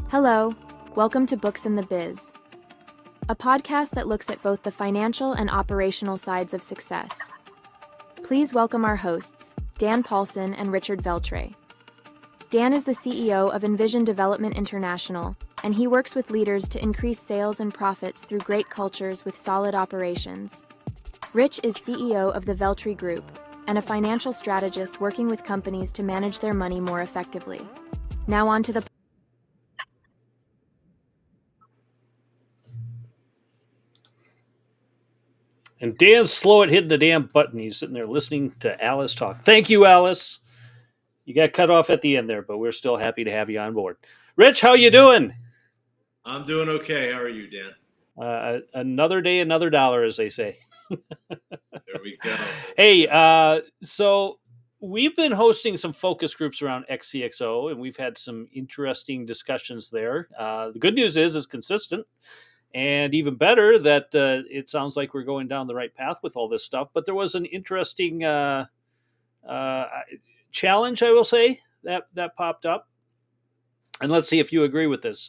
Hello, welcome to Books in the Biz, a podcast that looks at both the financial and operational sides of success. Please welcome our hosts, Dan Paulson and Richard Veltray. Dan is the CEO of Envision Development International, and he works with leaders to increase sales and profits through great cultures with solid operations. Rich is CEO of the Veltray Group and a financial strategist working with companies to manage their money more effectively. Now on to the And Dan's slow at hitting the damn button. He's sitting there listening to Alice talk. Thank you, Alice. You got cut off at the end there, but we're still happy to have you on board. Rich, how you doing? I'm doing okay. How are you, Dan? Another day, another dollar, as they say. There we go. Hey, so we've been hosting some focus groups around XCXO, and we've had some interesting discussions there. The good news is it's consistent. And even better that it sounds like we're going down the right path with all this stuff. But there was an interesting challenge, I will say, that popped up. And let's see if you agree with this.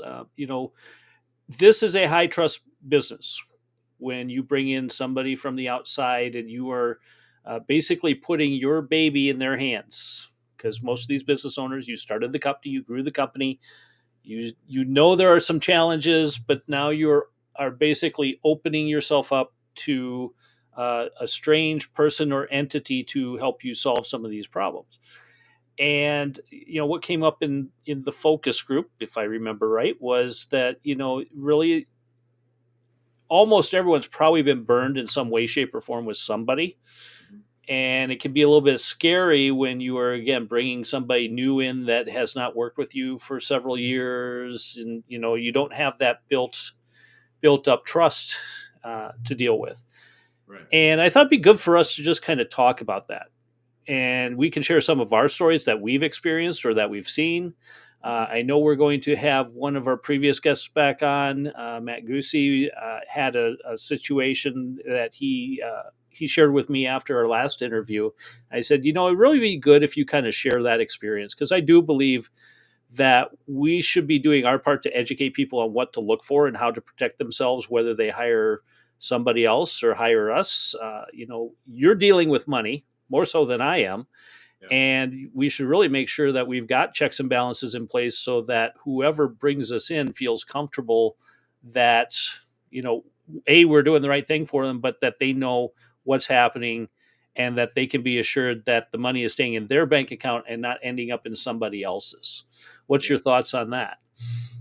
This is a high trust business. When you bring in somebody from the outside and you are basically putting your baby in their hands, because most of these business owners, you started the company, you grew the company, you know there are some challenges, but now you are basically opening yourself up to a strange person or entity to help you solve some of these problems. And what came up in the focus group, if I remember right, was that really almost everyone's probably been burned in some way, shape, or form with somebody. And it can be a little bit scary when you are, again, bringing somebody new in that has not worked with you for several years, and you don't have that built up trust to deal with. Right. And I thought it'd be good for us to just kind of talk about that, and we can share some of our stories that we've experienced or that we've seen. I know we're going to have one of our previous guests back on. Matt Goosey had a situation that he shared with me after our last interview. I said, it'd really be good if you kind of share that experience, because I do believe that we should be doing our part to educate people on what to look for and how to protect themselves, whether they hire somebody else or hire us. You're dealing with money more so than I am. Yeah. And we should really make sure that we've got checks and balances in place so that whoever brings us in feels comfortable that, we're doing the right thing for them, but that they know what's happening and that they can be assured that the money is staying in their bank account and not ending up in somebody else's. What's your thoughts on that?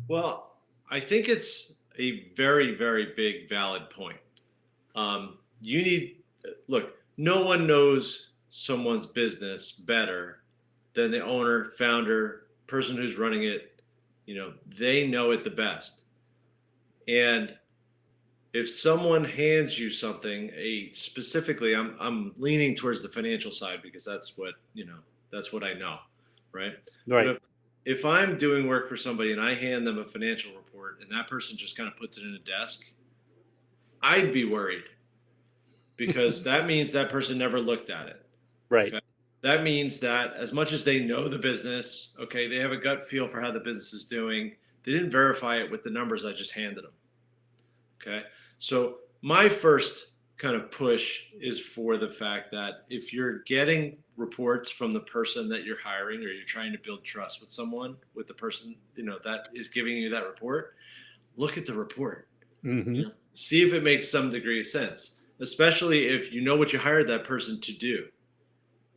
Well, I think it's a very, very big, valid point. No one knows someone's business better than the owner, founder, person who's running it. They know it the best. And if someone hands you something, specifically, I'm leaning towards the financial side because that's what I know, right? Right. But if I'm doing work for somebody and I hand them a financial report and that person just kind of puts it in a desk, I'd be worried because that means that person never looked at it. Right. Okay? That means that as much as they know the business, okay, they have a gut feel for how the business is doing, they didn't verify it with the numbers I just handed them. Okay. So my first kind of push is for the fact that if you're getting reports from the person that you're hiring or you're trying to build trust with someone, with the person, that is giving you that report, look at the report. Mm-hmm. See if it makes some degree of sense, especially if you know what you hired that person to do.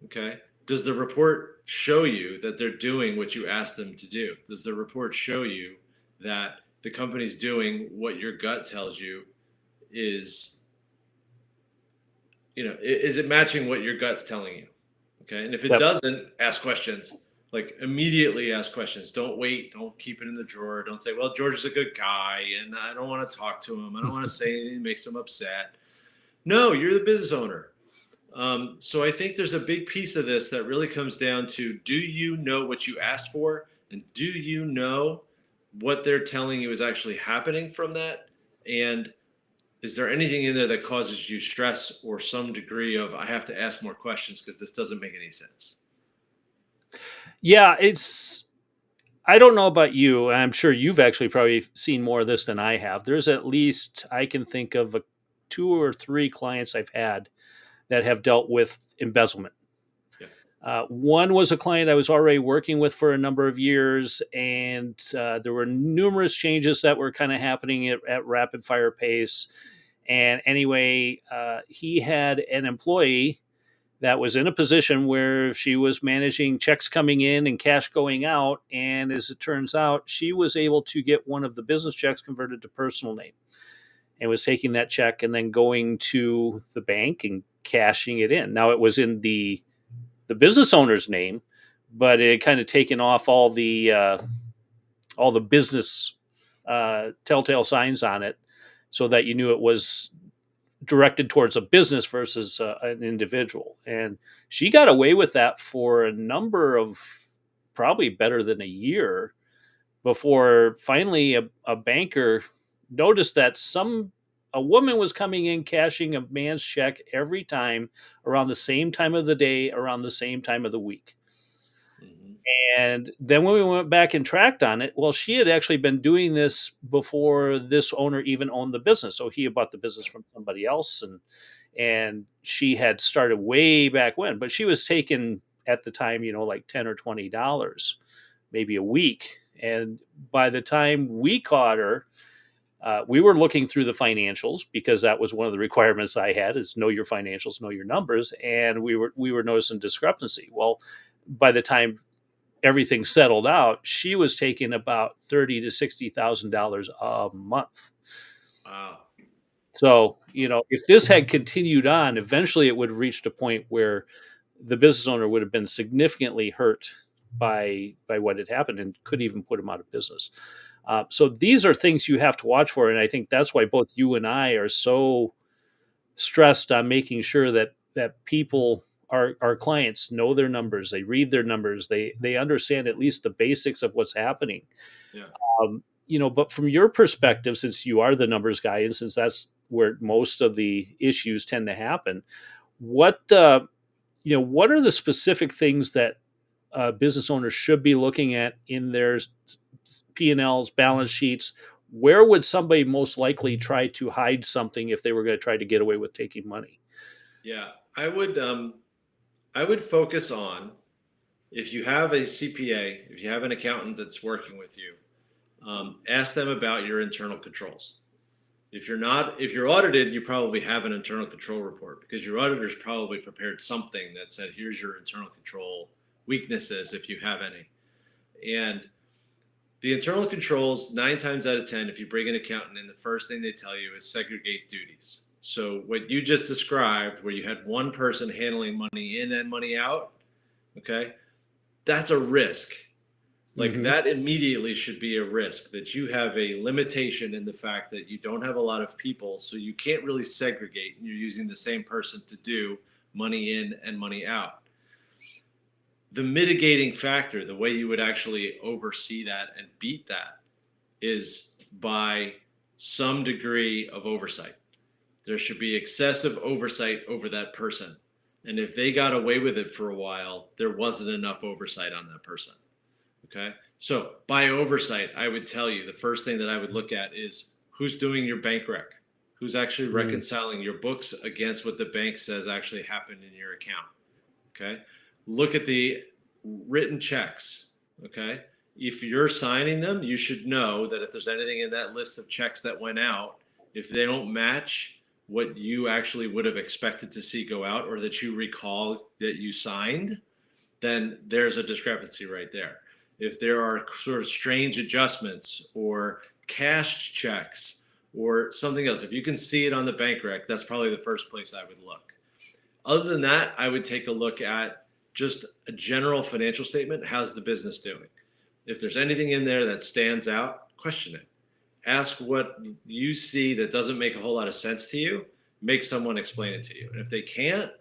Okay. Does the report show you that they're doing what you asked them to do? Does the report show you that the company's doing what your gut tells you is it matching what your gut's telling you? Okay. And if it doesn't, ask questions. Like immediately ask questions. Don't wait. Don't keep it in the drawer. Don't say, well, George is a good guy and I don't want to talk to him. I don't want to say anything that makes him upset. No, you're the business owner. So I think there's a big piece of this that really comes down to, do you know what you asked for? And do you know what they're telling you is actually happening from that? And is there anything in there that causes you stress or some degree of, I have to ask more questions because this doesn't make any sense? Yeah, I don't know about you. I'm sure you've actually probably seen more of this than I have. There's at least, I can think of two or three clients I've had that have dealt with embezzlement. Yeah. One was a client I was already working with for a number of years, and there were numerous changes that were kind of happening at rapid fire pace. And anyway, he had an employee that was in a position where she was managing checks coming in and cash going out. And as it turns out, she was able to get one of the business checks converted to personal name and was taking that check and then going to the bank and cashing it in. Now it was in the business owner's name, but it had kind of taken off all the business telltale signs on it, so that you knew it was directed towards a business versus an individual. And she got away with that for a number of, probably better than a year, before finally a banker noticed that a woman was coming in cashing a man's check every time around the same time of the day, around the same time of the week. Mhm. And then when we went back and tracked on it, well, she had actually been doing this before this owner even owned the business. So he had bought the business from somebody else, and she had started way back when, but she was taking at the time, like $10 or $20, maybe a week. And by the time we caught her, we were looking through the financials, because that was one of the requirements I had, is know your financials, know your numbers. And we were noticing discrepancy. Well, by the time everything settled out, she was taking about $30,000 to $60,000 a month. Wow. So, if this had continued on, eventually it would have reached a point where the business owner would have been significantly hurt by what had happened, and could even put him out of business. So these are things you have to watch for, and I think that's why both you and I are so stressed on making sure that people, our clients, know their numbers, they read their numbers, they understand at least the basics of what's happening. Yeah. But from your perspective, since you are the numbers guy, and since that's where most of the issues tend to happen, what what are the specific things that business owners should be looking at in their P&Ls, balance sheets? Where would somebody most likely try to hide something if they were going to try to get away with taking money? Yeah. I would focus on, if you have a CPA, if you have an accountant that's working with you, ask them about your internal controls. If you're audited, you probably have an internal control report, because your auditor's probably prepared something that said, here's your internal control weaknesses, if you have any. And the internal controls, 9 times out of 10, if you bring an accountant in, the first thing they tell you is segregate duties. So what you just described, where you had one person handling money in and money out, okay, that's a risk. Like Mhm. that immediately should be a risk, that you have a limitation in the fact that you don't have a lot of people, so you can't really segregate, and you're using the same person to do money in and money out. The mitigating factor, the way you would actually oversee that and beat that, is by some degree of oversight. There should be excessive oversight over that person. And if they got away with it for a while, there wasn't enough oversight on that person. Okay. So by oversight, I would tell you the first thing that I would look at is who's doing your bank rec, who's actually reconciling your books against what the bank says actually happened in your account. Okay. Look at the written checks. Okay. If you're signing them, you should know that if there's anything in that list of checks that went out, if they don't match what you actually would have expected to see go out, or that you recall that you signed, then there's a discrepancy right there. If there are sort of strange adjustments or cashed checks or something else, if you can see it on the bank rec, that's probably the first place I would look. Other than that, I would take a look at just a general financial statement. How's the business doing? If there's anything in there that stands out, question it. Ask what you see that doesn't make a whole lot of sense to you. Make someone explain it to you. And if they can't,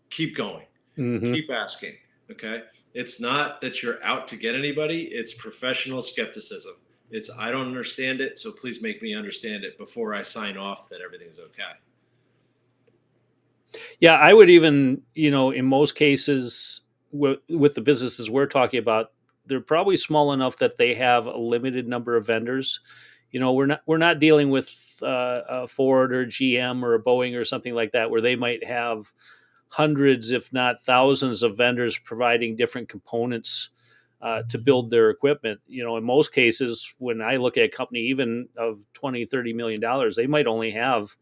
keep going. Mhm. Keep asking. Okay. It's not that you're out to get anybody, it's professional skepticism. It's, I don't understand it, so please make me understand it before I sign off that everything's okay. Yeah, I would even, in most cases, with the businesses we're talking about, they're probably small enough that they have a limited number of vendors. We're not dealing with a Ford or GM or a Boeing or something like that, where they might have hundreds, if not thousands, of vendors providing different components to build their equipment. In most cases, when I look at a company, even of 20, $30 million, they might only have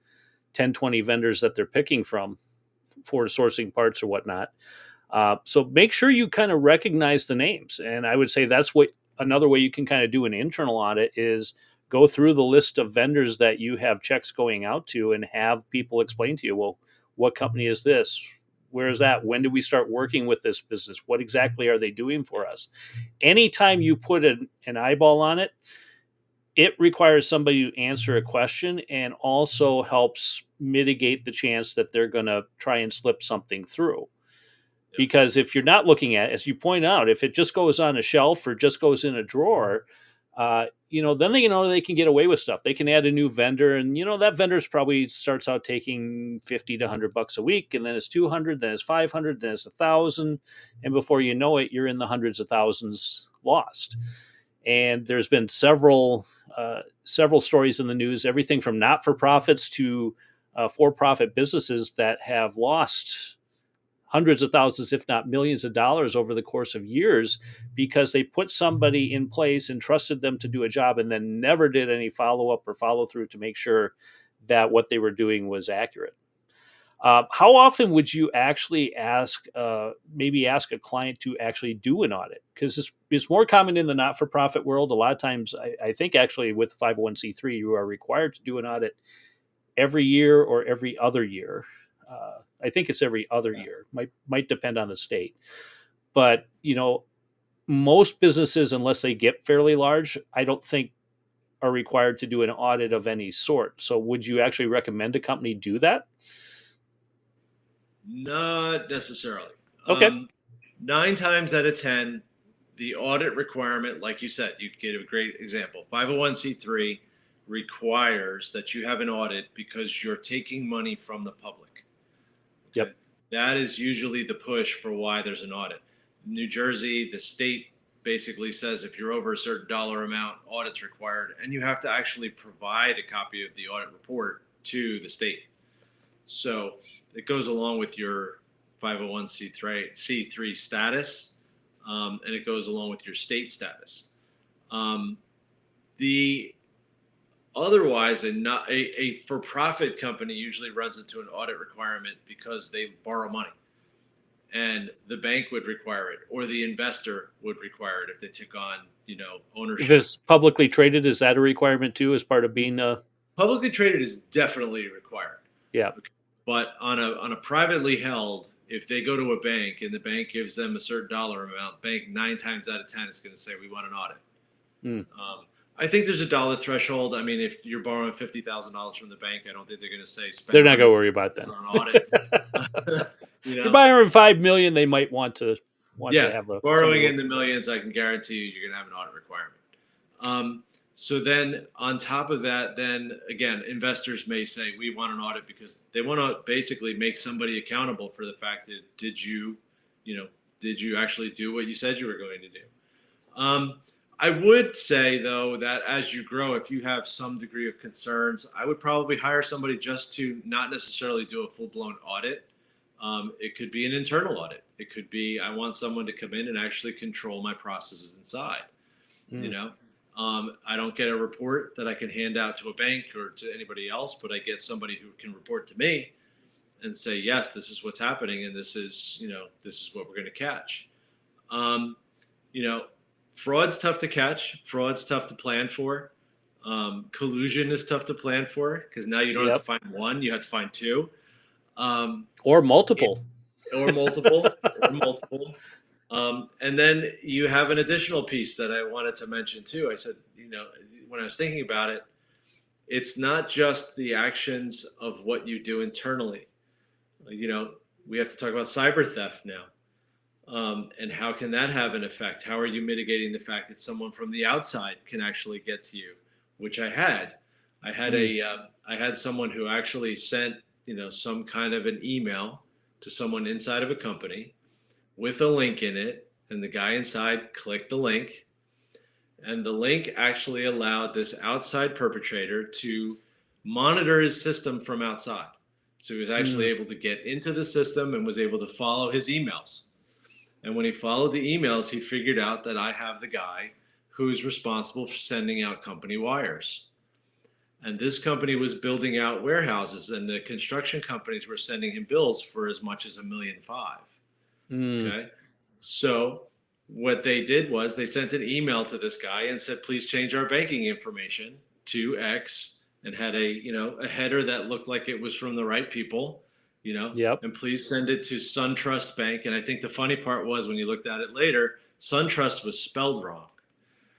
10, 20 vendors that they're picking from for sourcing parts or whatnot. So make sure you kind of recognize the names. And I would say that's what another way you can kind of do an internal audit is go through the list of vendors that you have checks going out to and have people explain to you, well, what company is this? Where is that? When did we start working with this business? What exactly are they doing for us? Anytime you put an eyeball on it, it requires somebody to answer a question and also helps mitigate the chance that they're going to try and slip something through. Because if you're not looking at, as you point out, if it just goes on a shelf or just goes in a drawer, then they can get away with stuff. They can add a new vendor, and that vendor's probably starts out taking $50 to $100 a week, and then it's 200, then it's 500, then it's 1,000, and before you know it, you're in the hundreds of thousands lost. And there's been several stories in the news, everything from not-for-profits to for-profit businesses that have lost hundreds of thousands, if not millions of dollars over the course of years because they put somebody in place and trusted them to do a job and then never did any follow-up or follow-through to make sure that what they were doing was accurate. How often would you actually ask a client to actually do an audit? Because it's more common in the not-for-profit world. A lot of times, I think actually with 501c3, you are required to do an audit every year or every other year. I think it's every other year. Might depend on the state. But, most businesses, unless they get fairly large, I don't think are required to do an audit of any sort. So would you actually recommend a company do that? Not necessarily. Okay. 9 times out of 10, the audit requirement, like you said, you gave a great example. 501c3 requires that you have an audit because you're taking money from the public. Okay? Yep. That is usually the push for why there's an audit. New Jersey, the state basically says if you're over a certain dollar amount, audit's required, and you have to actually provide a copy of the audit report to the state. So it goes along with your 501c3 status, and it goes along with your state status. The otherwise, a for-profit company usually runs into an audit requirement because they borrow money, and the bank would require it, or the investor would require it if they took on, ownership. If it's publicly traded, is that a requirement too, as part of being Publicly traded is definitely required. Yeah. Okay. But on a privately held, if they go to a bank and the bank gives them a certain dollar amount, bank 9 times out of 10 is going to say we want an audit. I think there's a dollar threshold. I mean, if you're borrowing $50,000 from the bank, I don't think they're going to say they're not going to worry about that. On audit. If you're borrowing $5 million, they might want to have a borrowing in the millions. I can guarantee you, you're going to have an audit requirement. So then on top of that, then again, investors may say, we want an audit because they want to basically make somebody accountable for the fact that did you actually do what you said you were going to do? I would say though, that as you grow, if you have some degree of concerns, I would probably hire somebody just to not necessarily do a full blown audit. It could be an internal audit. It could be, I want someone to come in and actually control my processes inside, I don't get a report that I can hand out to a bank or to anybody else, but I get somebody who can report to me and say, yes, this is what's happening. And this is what we're going to catch. Fraud's tough to catch. Fraud's tough to plan for. Collusion is tough to plan for because now you don't have to find one, you have to find two. Or multiple. Or multiple. And then you have an additional piece that I wanted to mention too. I said, when I was thinking about it, it's not just the actions of what you do internally. We have to talk about cyber theft now. And how can that have an effect? How are you mitigating the fact that someone from the outside can actually get to you? Which I had. Mm. I had someone who actually sent some kind of an email to someone inside of a company with a link in it, and the guy inside clicked the link, and the link actually allowed this outside perpetrator to monitor his system from outside. So he was actually Mm. able to get into the system and was able to follow his emails. And when he followed the emails, he figured out that I have the guy who's responsible for sending out company wires. And this company was building out warehouses, and the construction companies were sending him bills for as much as $1.5 million. Mm. Okay. So what they did was they sent an email to this guy and said, please change our banking information to X, and had a header that looked like it was from the right people, Yep. and please send it to SunTrust Bank. And I think the funny part was when you looked at it later, SunTrust was spelled wrong.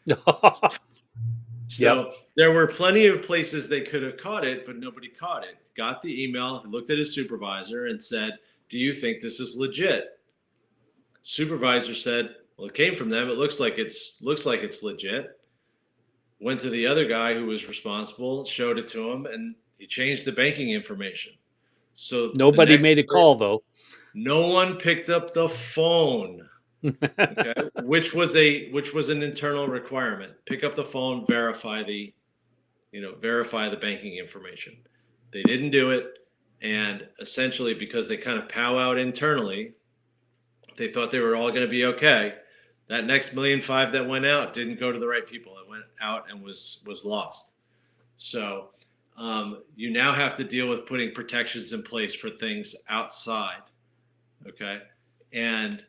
Yep. So there were plenty of places they could have caught it, but nobody caught it. Got the email, looked at his supervisor and said, do you think this is legit? Supervisor said, well, it came from them. It looks like it's legit. Went to the other guy who was responsible, showed it to him, and he changed the banking information. So the Nobody next made a call though. no one picked up the phone. Okay, which was an internal requirement. Pick up the phone, verify the banking information. They didn't do it, and essentially because they kind of powwowed internally, they thought they were all going to be okay. That next $1.5 million that went out didn't go to the right people. It went out and was lost. So you now have to deal with putting protections in place for things outside. Okay, and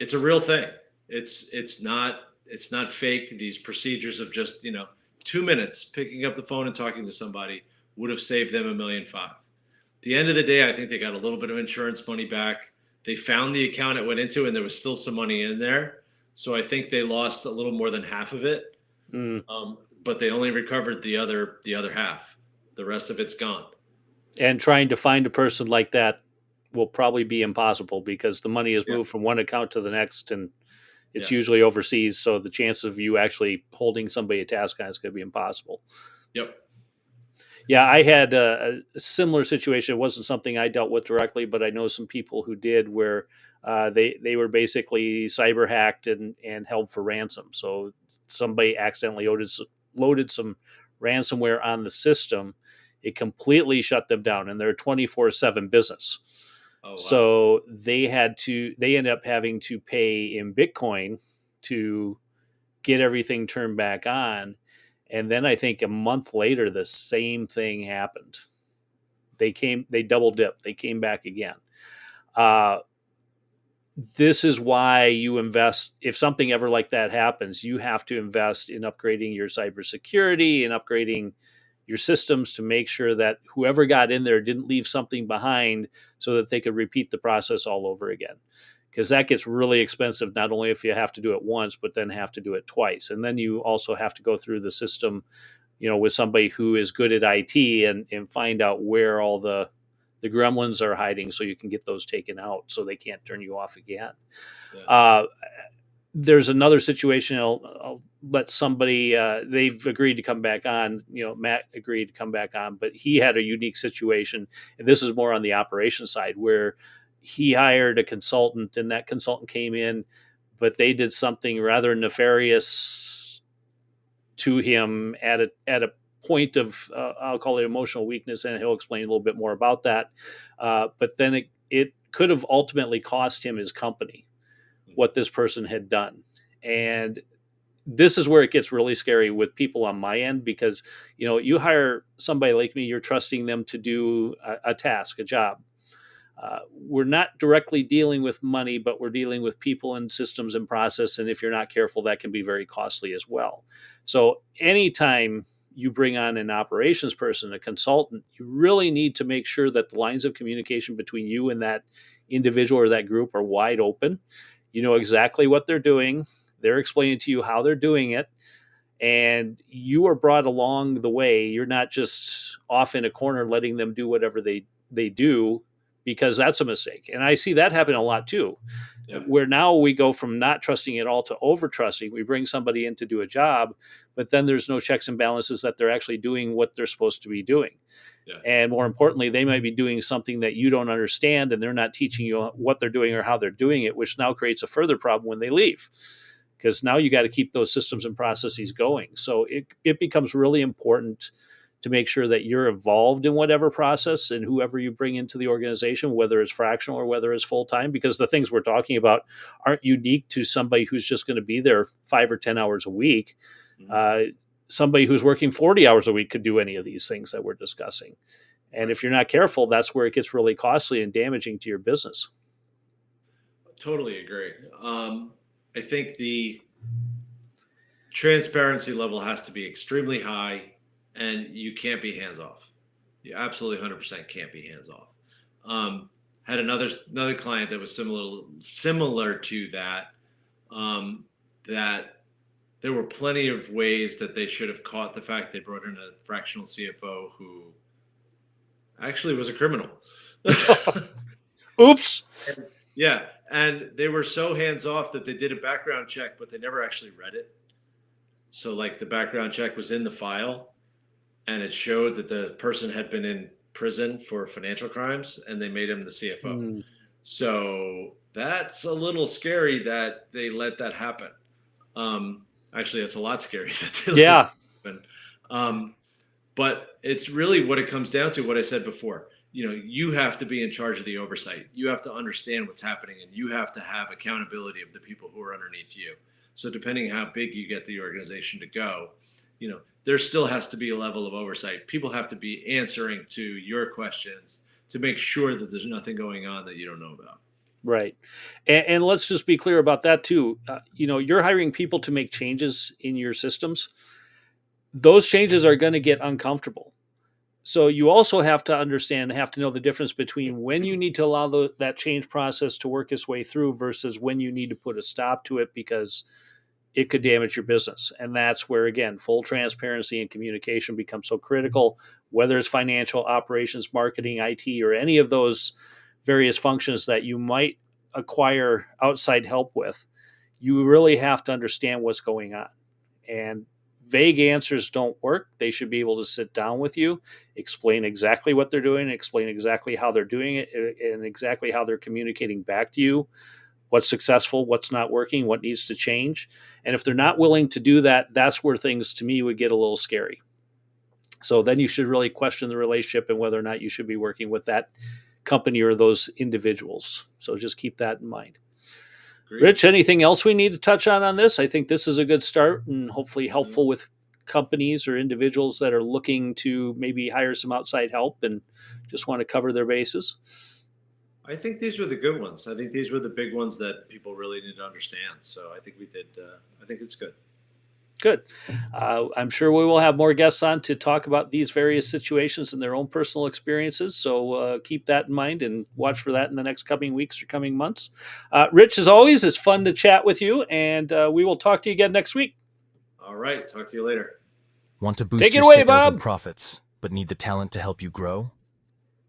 it's a real thing. It's not fake. These procedures of just 2 minutes picking up the phone and talking to somebody would have saved them $1.5 million. At the end of the day, I think they got a little bit of insurance money back. They found the account it went into, and there was still some money in there. So I think they lost a little more than half of it, Mm. but they only recovered the other half. The rest of it's gone. And trying to find a person like that will probably be impossible because the money is Yeah, moved from one account to the next, and it's yeah, usually overseas. So the chance of you actually holding somebody a task on is going to be impossible. yep. Yeah, I had a similar situation. It wasn't something I dealt with directly, but I know some people who did, where they were basically cyber hacked and held for ransom. So somebody accidentally loaded some ransomware on the system. It completely shut them down, and they're a 24/7 business. Oh wow. So they ended up having to pay in Bitcoin to get everything turned back on. And then I think a month later, the same thing happened. They double dipped. They came back again. Uh, this is why you invest. If something ever like that happens, you have to invest in upgrading your cybersecurity and upgrading your systems to make sure that whoever got in there didn't leave something behind so that they could repeat the process all over again. Because that gets really expensive, not only if you have to do it once, but then have to do it twice. And then you also have to go through the system, with somebody who is good at IT and find out where all the gremlins are hiding so you can get those taken out so they can't turn you off again. Yeah. There's another situation. I'll let somebody, they've agreed to come back on. Matt agreed to come back on, but he had a unique situation. And this is more on the operation side, where he hired a consultant, and that consultant came in, but they did something rather nefarious to him at a point of, I'll call it emotional weakness, and he'll explain a little bit more about that. But then it could have ultimately cost him his company, what this person had done. And this is where it gets really scary with people on my end, because you hire somebody like me, you're trusting them to do a task, a job. We're not directly dealing with money, but we're dealing with people and systems and process. And if you're not careful, that can be very costly as well. So anytime you bring on an operations person, a consultant, you really need to make sure that the lines of communication between you and that individual or that group are wide open. You know exactly what they're doing. They're explaining to you how they're doing it. And you are brought along the way. You're not just off in a corner letting them do whatever they do. because that's a mistake. And I see that happen a lot too, Yeah. where now we go from not trusting at all to over trusting. We bring somebody in to do a job, but then there's no checks and balances that they're actually doing what they're supposed to be doing. Yeah. And more importantly, they might be doing something that you don't understand, and they're not teaching you what they're doing or how they're doing it, which now creates a further problem when they leave, because now you got to keep those systems and processes going. So it becomes really important to make sure that you're involved in whatever process and whoever you bring into the organization, whether it's fractional or whether it's full-time, because the things we're talking about aren't unique to somebody who's just going to be there 5 or 10 hours a week. Somebody who's working 40 hours a week could do any of these things that we're discussing. And if you're not careful, that's where it gets really costly and damaging to your business. Totally agree. I think the transparency level has to be extremely high, and you can't be hands off. You absolutely 100% can't be hands off. Had another client that was similar to that. That there were plenty of ways that they should have caught the fact they brought in a fractional CFO who actually was a criminal. Oops. Yeah. And they were so hands off that they did a background check, but they never actually read it. So like the background check was in the file and it showed that the person had been in prison for financial crimes, and they made him the CFO. So that's a little scary that they let that happen. Actually, it's a lot scary that they let that happen. But it's really what it comes down to, what I said before. You have to be in charge of the oversight. You have to understand what's happening, and you have to have accountability of the people who are underneath you. So depending how big you get the organization to go, there still has to be a level of oversight. People have to be answering to your questions to make sure that there's nothing going on that you don't know about. Right. And let's just be clear about that too. You're hiring people to make changes in your systems. Those changes are going to get uncomfortable. So you also have to know the difference between when you need to allow that change process to work its way through versus when you need to put a stop to it because it could damage your business. And that's where, again, full transparency and communication becomes so critical, whether it's financial, operations, marketing, IT, or any of those various functions that you might acquire outside help with. You really have to understand what's going on. And vague answers don't work. They should be able to sit down with you, explain exactly what they're doing, explain exactly how they're doing it, and exactly how they're communicating back to you what's successful, what's not working, what needs to change. And if they're not willing to do that, that's where things, to me, would get a little scary. So then you should really question the relationship and whether or not you should be working with that company or those individuals. So just keep that in mind. Great. Rich, anything else we need to touch on this? I think this is a good start and hopefully helpful with companies or individuals that are looking to maybe hire some outside help and just want to cover their bases. I think these were the good ones. I think these were the big ones that people really need to understand. So I think we did. I think it's good. Good. I'm sure we will have more guests on to talk about these various situations and their own personal experiences. So keep that in mind and watch for that in the next coming weeks or coming months. Rich, as always, it's fun to chat with you, and we will talk to you again next week. All right. Talk to you later. Want to boost Take it your away, sales Bob. and profits, but need the talent to help you grow?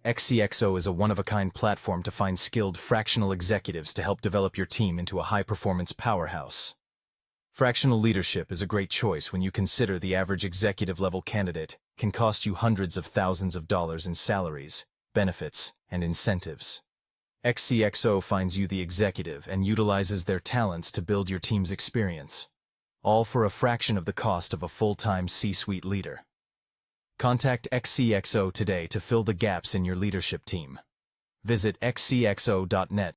XCXO is a one-of-a-kind platform to find skilled fractional executives to help develop your team into a high-performance powerhouse. Fractional leadership is a great choice when you consider the average executive-level candidate can cost you hundreds of thousands of dollars in salaries, benefits, and incentives. XCXO finds you the executive and utilizes their talents to build your team's experience, all for a fraction of the cost of a full-time C-suite leader. Contact XCXO today to fill the gaps in your leadership team. Visit xcxo.net